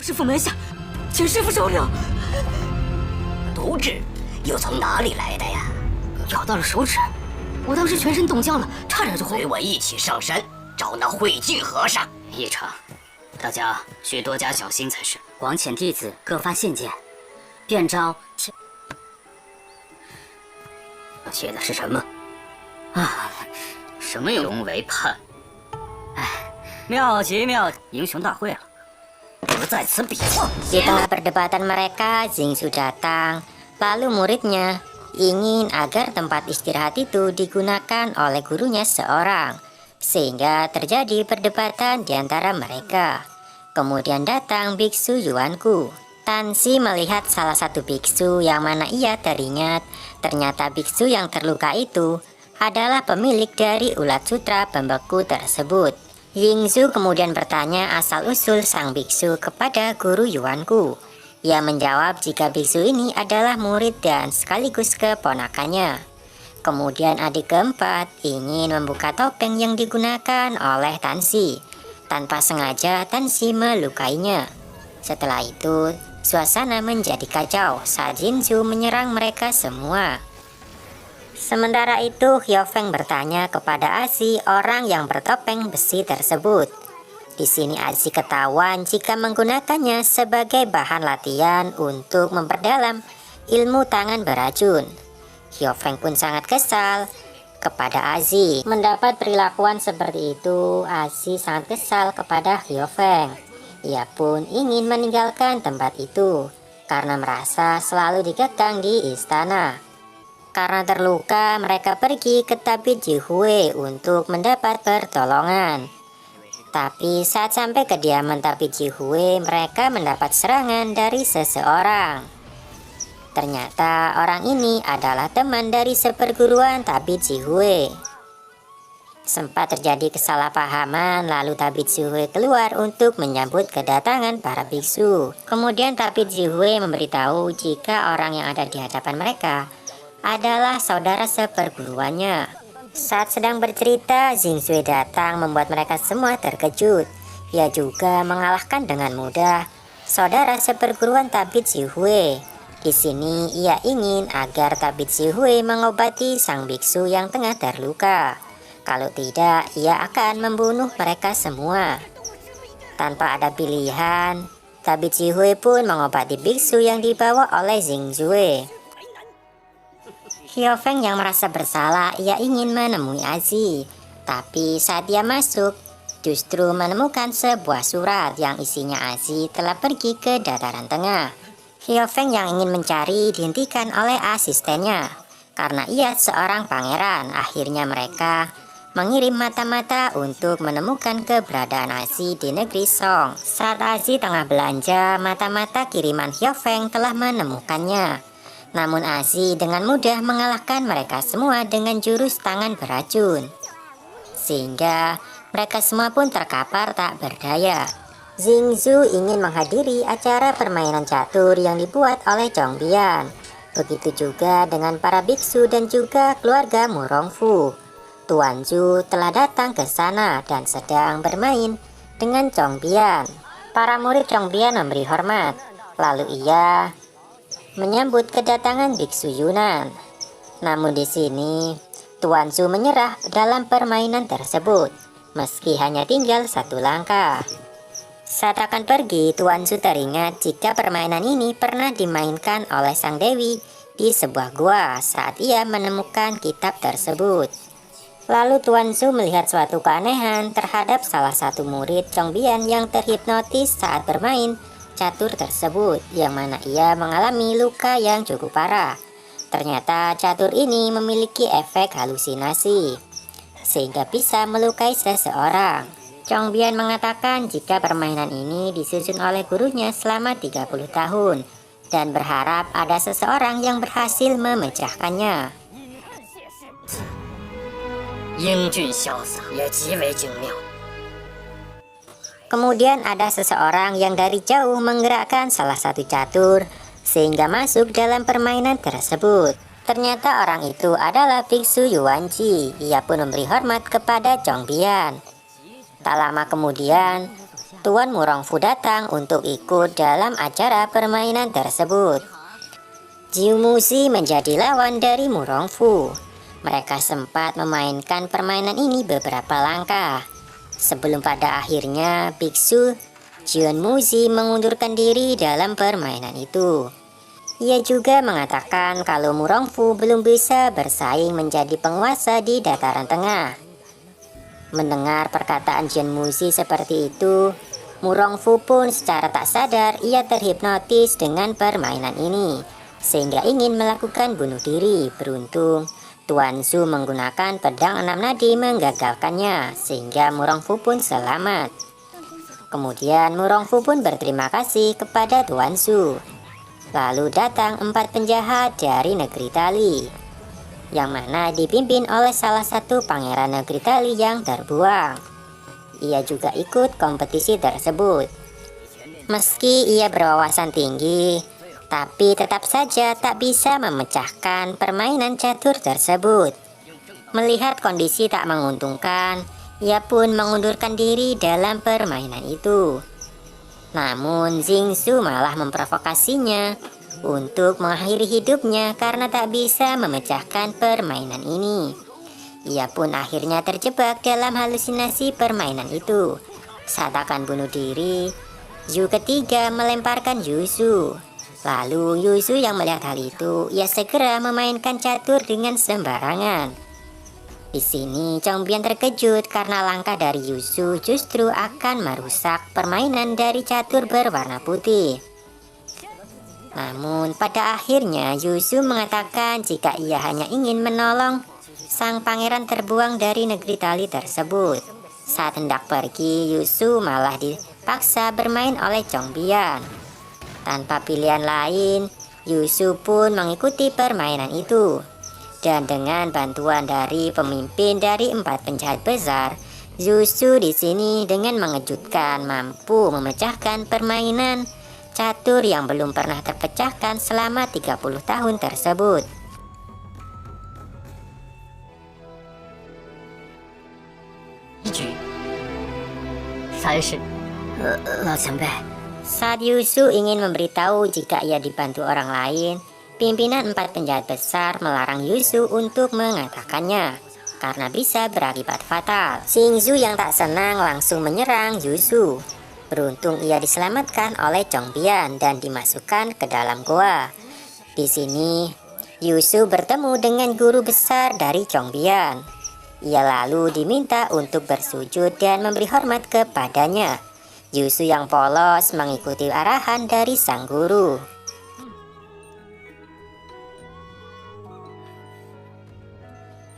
师傅门下，请师傅收留。毒质又从哪里来的呀？咬到了手指，我当时全身冻僵了，差点就红。随我一起上山找那慧聚和尚。一场，大家需多加小心才是。广浅弟子各发信件，便招。写的是什么？啊，什么永为叛？哎，妙极妙，英雄大会了，不在此比划。Di tengah perdebatan mereka, Xingsu datang. Lalu muridnya ingin agar tempat istirahat itu digunakan oleh gurunya seorang, sehingga terjadi perdebatan di antara mereka. Kemudian datang biksu Yuanku. Tansi melihat salah satu biksu yang mana ia teringat ternyata biksu yang terluka itu adalah pemilik dari ulat sutra pembeku tersebut. Yingzu kemudian bertanya asal-usul sang biksu kepada guru Yuanku. Ia menjawab jika biksu ini adalah murid dan sekaligus keponakannya. Kemudian adik keempat ingin membuka topeng yang digunakan oleh Tansi. Tanpa sengaja Tansi melukainya. Setelah itu, suasana menjadi kacau saat Jinzu menyerang mereka semua. Sementara itu, Hyofeng bertanya kepada Azi, orang yang bertopeng besi tersebut. Di sini Azi ketahuan jika menggunakannya sebagai bahan latihan untuk memperdalam ilmu tangan beracun. Hyofeng pun sangat kesal kepada Azi. Mendapat perilakuan seperti itu, Azi sangat kesal kepada Hyofeng. Ia pun ingin meninggalkan tempat itu karena merasa selalu dikekang di istana. Karena terluka, mereka pergi ke tabit Jihue untuk mendapat pertolongan. Tapi saat sampai ke kediaman tabit Jihue, mereka mendapat serangan dari seseorang. Ternyata orang ini adalah teman dari seperguruan tabit Jihue. Sempat terjadi kesalahpahaman, lalu tabit Jihue keluar untuk menyambut kedatangan para biksu. Kemudian tabit Jihue memberitahu jika orang yang ada di hadapan mereka adalah saudara seperguruannya. Saat sedang bercerita, Xingsu datang membuat mereka semua terkejut. Ia juga mengalahkan dengan mudah saudara seperguruan tabit Jihue. Di sini ia ingin agar tabit Jihue mengobati sang biksu yang tengah terluka. Kalau tidak, ia akan membunuh mereka semua. Tanpa ada pilihan, tabit Jihue pun mengobati biksu yang dibawa oleh Xingsu. Hyofeng yang merasa bersalah, ia ingin menemui Azi. Tapi saat dia masuk, justru menemukan sebuah surat yang isinya Azi telah pergi ke dataran tengah. Hyofeng yang ingin mencari dihentikan oleh asistennya. Karena ia seorang pangeran, akhirnya mereka mengirim mata-mata untuk menemukan keberadaan Azi di negeri Song. Saat Azi tengah belanja, mata-mata kiriman Hyofeng telah menemukannya. Namun Azi dengan mudah mengalahkan mereka semua dengan jurus tangan beracun. Sehingga mereka semua pun terkapar tak berdaya. Xingsu ingin menghadiri acara permainan catur yang dibuat oleh Chongbian. Begitu juga dengan para biksu dan juga keluarga Murongfu. Tuan Zhu telah datang ke sana dan sedang bermain dengan Chongbian. Para murid Chongbian memberi hormat. Lalu ia menyambut kedatangan biksu Yunan. Namun di sini Tuan Zhu menyerah dalam permainan tersebut, meski hanya tinggal satu langkah. Saat akan pergi, Tuan Zhu teringat jika permainan ini pernah dimainkan oleh sang dewi di sebuah gua saat ia menemukan kitab tersebut. Lalu Tuan Zhu melihat suatu keanehan terhadap salah satu murid Chongbian yang terhipnotis saat bermain catur tersebut, yang mana ia mengalami luka yang cukup parah. Ternyata catur ini memiliki efek halusinasi sehingga bisa melukai seseorang. Chongbian mengatakan jika permainan ini disusun oleh gurunya selama 30 tahun dan berharap ada seseorang yang berhasil memecahkannya. Kemudian ada seseorang yang dari jauh menggerakkan salah satu catur sehingga masuk dalam permainan tersebut. Ternyata orang itu adalah biksu Yuanji. Ia pun memberi hormat kepada Chongbian. Tak lama kemudian, Tuan Murongfu datang untuk ikut dalam acara permainan tersebut. Jiu Muzi menjadi lawan dari Murongfu. Mereka sempat memainkan permainan ini beberapa langkah, sebelum pada akhirnya biksu Jiun Muzi mengundurkan diri dalam permainan itu. Ia juga mengatakan kalau Murongfu belum bisa bersaing menjadi penguasa di dataran tengah. Mendengar perkataan Jiun Muzi seperti itu, Murongfu pun secara tak sadar ia terhipnotis dengan permainan ini, sehingga ingin melakukan bunuh diri. Beruntung Tuan Zhu menggunakan pedang 6 nadi menggagalkannya, sehingga Murongfu pun selamat. Kemudian Murongfu pun berterima kasih kepada Tuan Zhu. Lalu datang 4 penjahat dari negeri Tali, yang mana dipimpin oleh salah satu pangeran negeri Tali yang terbuang. Ia juga ikut kompetisi tersebut. Meski ia berwawasan tinggi, tapi tetap saja tak bisa memecahkan permainan catur tersebut. Melihat kondisi tak menguntungkan, ia pun mengundurkan diri dalam permainan itu. Namun Xingsu malah memprovokasinya untuk mengakhiri hidupnya karena tak bisa memecahkan permainan ini. Ia pun akhirnya terjebak dalam halusinasi permainan itu. Saat akan bunuh diri, Zhu ketiga melemparkan Yuzu. Lalu Yuzu yang melihat hal itu, ia segera memainkan catur dengan sembarangan. Di sini Chongbian terkejut karena langkah dari Yuzu justru akan merusak permainan dari catur berwarna putih. Namun pada akhirnya Yuzu mengatakan jika ia hanya ingin menolong sang pangeran terbuang dari negeri Tali tersebut. Saat hendak pergi, Yuzu malah dipaksa bermain oleh Chongbian. Tanpa pilihan lain, Yuzu pun mengikuti permainan itu. Dan dengan bantuan dari pemimpin dari 4 penjahat besar, Yuzu di sini dengan mengejutkan mampu memecahkan permainan catur yang belum pernah terpecahkan selama 30 tahun tersebut. Saat Yuzu ingin memberitahu jika ia dibantu orang lain, pimpinan 4 penjahat besar melarang Yuzu untuk mengatakannya karena bisa berakibat fatal. Xingzu yang tak senang langsung menyerang Yuzu. Beruntung ia diselamatkan oleh Chongbian dan dimasukkan ke dalam goa. Di sini Yuzu bertemu dengan guru besar dari Chongbian. Ia lalu diminta untuk bersujud dan memberi hormat kepadanya. Yuzu yang polos mengikuti arahan dari sang guru.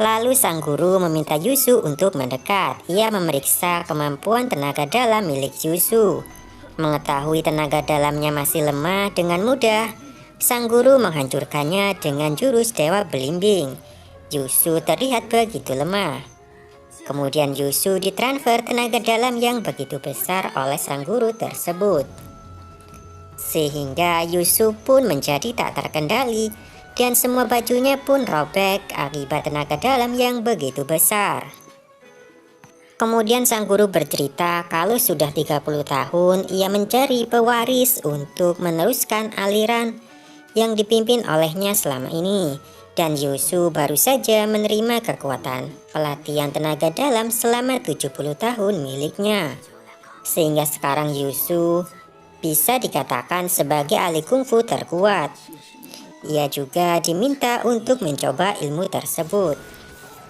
Lalu sang guru meminta Yuzu untuk mendekat. Ia memeriksa kemampuan tenaga dalam milik Yuzu. Mengetahui tenaga dalamnya masih lemah, dengan mudah sang guru menghancurkannya dengan jurus Dewa Belimbing. Yuzu terlihat begitu lemah. Kemudian Yuzu ditransfer tenaga dalam yang begitu besar oleh sang guru tersebut, sehingga Yuzu pun menjadi tak terkendali dan semua bajunya pun robek akibat tenaga dalam yang begitu besar. Kemudian sang guru bercerita kalau sudah 30 tahun ia mencari pewaris untuk meneruskan aliran yang dipimpin olehnya selama ini. Dan Yuzu baru saja menerima kekuatan pelatihan tenaga dalam selama 70 tahun miliknya. Sehingga sekarang Yuzu bisa dikatakan sebagai ahli kungfu terkuat. Ia juga diminta untuk mencoba ilmu tersebut.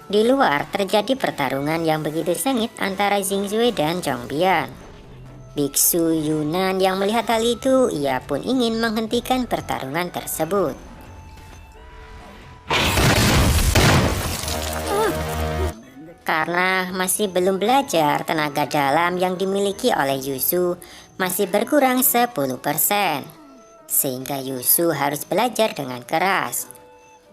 Di luar terjadi pertarungan yang begitu sengit antara Xingzue dan Chongbian. Biksu Yunan yang melihat hal itu, ia pun ingin menghentikan pertarungan tersebut. Karena masih belum belajar, tenaga dalam yang dimiliki oleh Yuzu masih berkurang 10%. Sehingga Yuzu harus belajar dengan keras.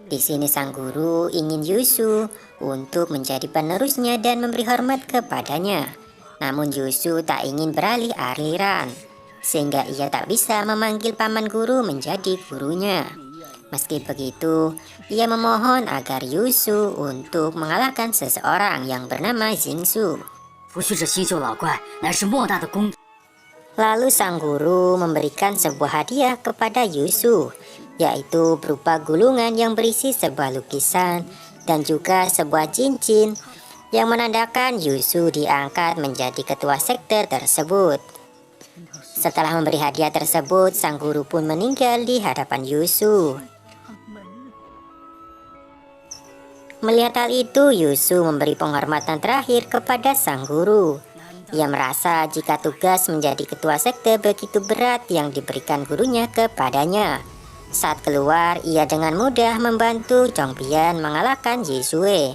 Di sini sang guru ingin Yuzu untuk menjadi penerusnya dan memberi hormat kepadanya. Namun Yuzu tak ingin beralih aliran, sehingga ia tak bisa memanggil paman guru menjadi gurunya. Meski begitu, ia memohon agar Yuzu untuk mengalahkan seseorang yang bernama Xingsu. Lalu sang guru memberikan sebuah hadiah kepada Yusu, yaitu berupa gulungan yang berisi sebuah lukisan dan juga sebuah cincin yang menandakan Yusu diangkat menjadi ketua sekte tersebut. Setelah memberi hadiah tersebut, sang guru pun meninggal di hadapan Yusu. Melihat hal itu, Yusu memberi penghormatan terakhir kepada sang guru. Ia merasa jika tugas menjadi ketua sekte begitu berat yang diberikan gurunya kepadanya. Saat keluar, ia dengan mudah membantu Chongbian mengalahkan Yizue.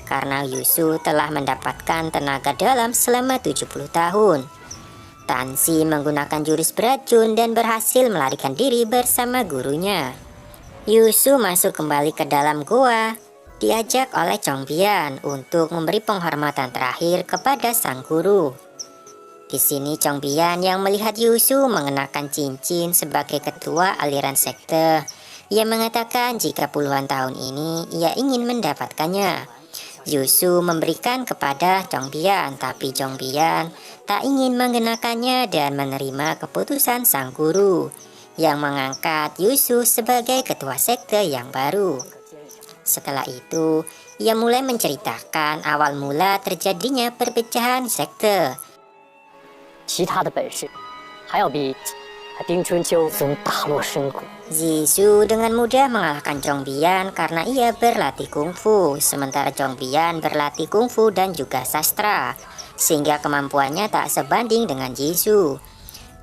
Karena Yusu telah mendapatkan tenaga dalam selama 70 tahun. Tansi menggunakan jurus beracun dan berhasil melarikan diri bersama gurunya. Yusu masuk kembali ke dalam goa, diajak oleh Chongbian untuk memberi penghormatan terakhir kepada sang guru. Di sini Chongbian yang melihat Yusu mengenakan cincin sebagai ketua aliran sekte. Ia mengatakan jika puluhan tahun ini ia ingin mendapatkannya. Yusu memberikan kepada Chongbian, tapi Chongbian tak ingin mengenakannya dan menerima keputusan sang guru yang mengangkat Yusu sebagai ketua sekte yang baru. Setelah itu, ia mulai menceritakan awal mula terjadinya perpecahan sekte. 其他的本事还要比丁春秋曾大落深谷。 Yisu dengan mudah mengalahkan Chongbian karena ia berlatih kungfu, sementara Chongbian berlatih kungfu dan juga sastra, sehingga kemampuannya tak sebanding dengan Yisu.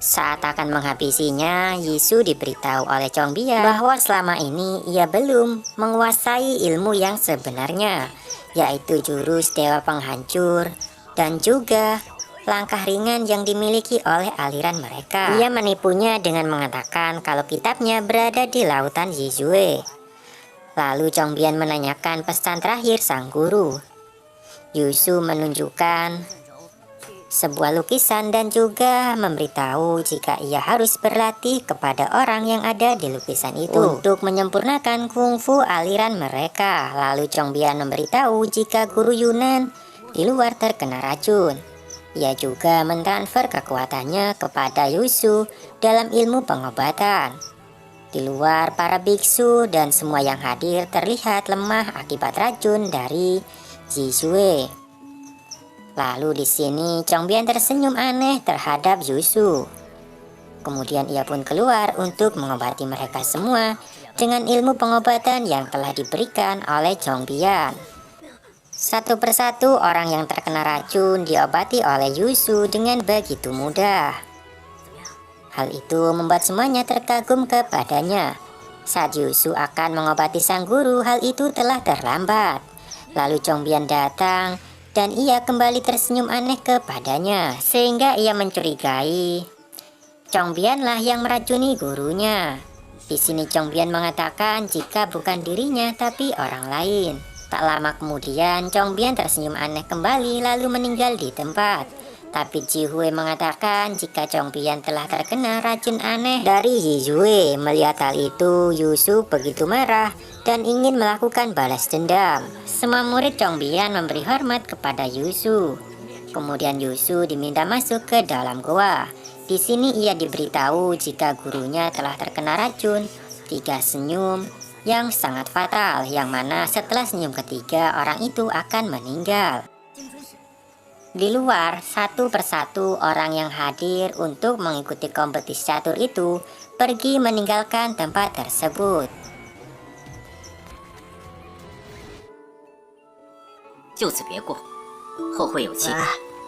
Saat akan menghabisinya, Yisu diberitahu oleh Chongbian bahwa selama ini ia belum menguasai ilmu yang sebenarnya, yaitu jurus Dewa Penghancur dan juga langkah ringan yang dimiliki oleh aliran mereka. Ia menipunya dengan mengatakan kalau kitabnya berada di lautan Yizue. Lalu Chongbian menanyakan pesan terakhir sang guru. Yusu menunjukkan sebuah lukisan dan juga memberitahu jika ia harus berlatih kepada orang yang ada di lukisan itu untuk menyempurnakan kungfu aliran mereka. Lalu Chongbian memberitahu jika guru Yunan di luar terkena racun. Ia juga mentransfer kekuatannya kepada Yusu dalam ilmu pengobatan. Di luar, para biksu dan semua yang hadir terlihat lemah akibat racun dari Yizue. Lalu di sini Chongbian tersenyum aneh terhadap Yusu. Kemudian ia pun keluar untuk mengobati mereka semua dengan ilmu pengobatan yang telah diberikan oleh Chongbian. Satu persatu orang yang terkena racun diobati oleh Yusu dengan begitu mudah. Hal itu membuat semuanya terkagum kepadanya. Saat Yusu akan mengobati sang guru, hal itu telah terlambat. Lalu Chongbian datang dan ia kembali tersenyum aneh kepadanya, sehingga ia mencurigai Chongbianlah yang meracuni gurunya. Di sini Chongbian mengatakan jika bukan dirinya tapi orang lain. Tak lama kemudian, Chongbian tersenyum aneh kembali lalu meninggal di tempat. Tapi Jihue mengatakan jika Chongbian telah terkena racun aneh dari Yizue. Melihat hal itu, Yusu begitu marah dan ingin melakukan balas dendam. Semua murid Chongbian memberi hormat kepada Yusu. Kemudian Yusu diminta masuk ke dalam goa. Di sini ia diberitahu jika gurunya telah terkena racun 3 senyum yang sangat fatal, yang mana setelah senyum ketiga orang itu akan meninggal. Di luar, satu persatu orang yang hadir untuk mengikuti kompetisi catur itu pergi meninggalkan tempat tersebut. 就此别过，后会有期。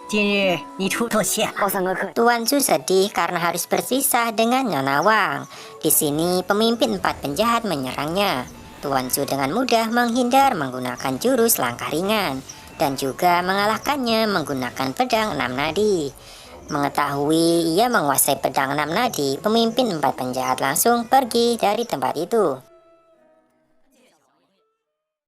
今日你出错线了，高三哥可 Tuan Su sedih karena harus berpisah dengan Nona Wang. Di sini pemimpin 4 penjahat menyerangnya. Tuan Su dengan mudah menghindar menggunakan jurus langkah ringan dan juga mengalahkannya menggunakan pedang 6 nadi. Mengetahui ia menguasai pedang 6 nadi, pemimpin 4 penjahat langsung pergi dari tempat itu.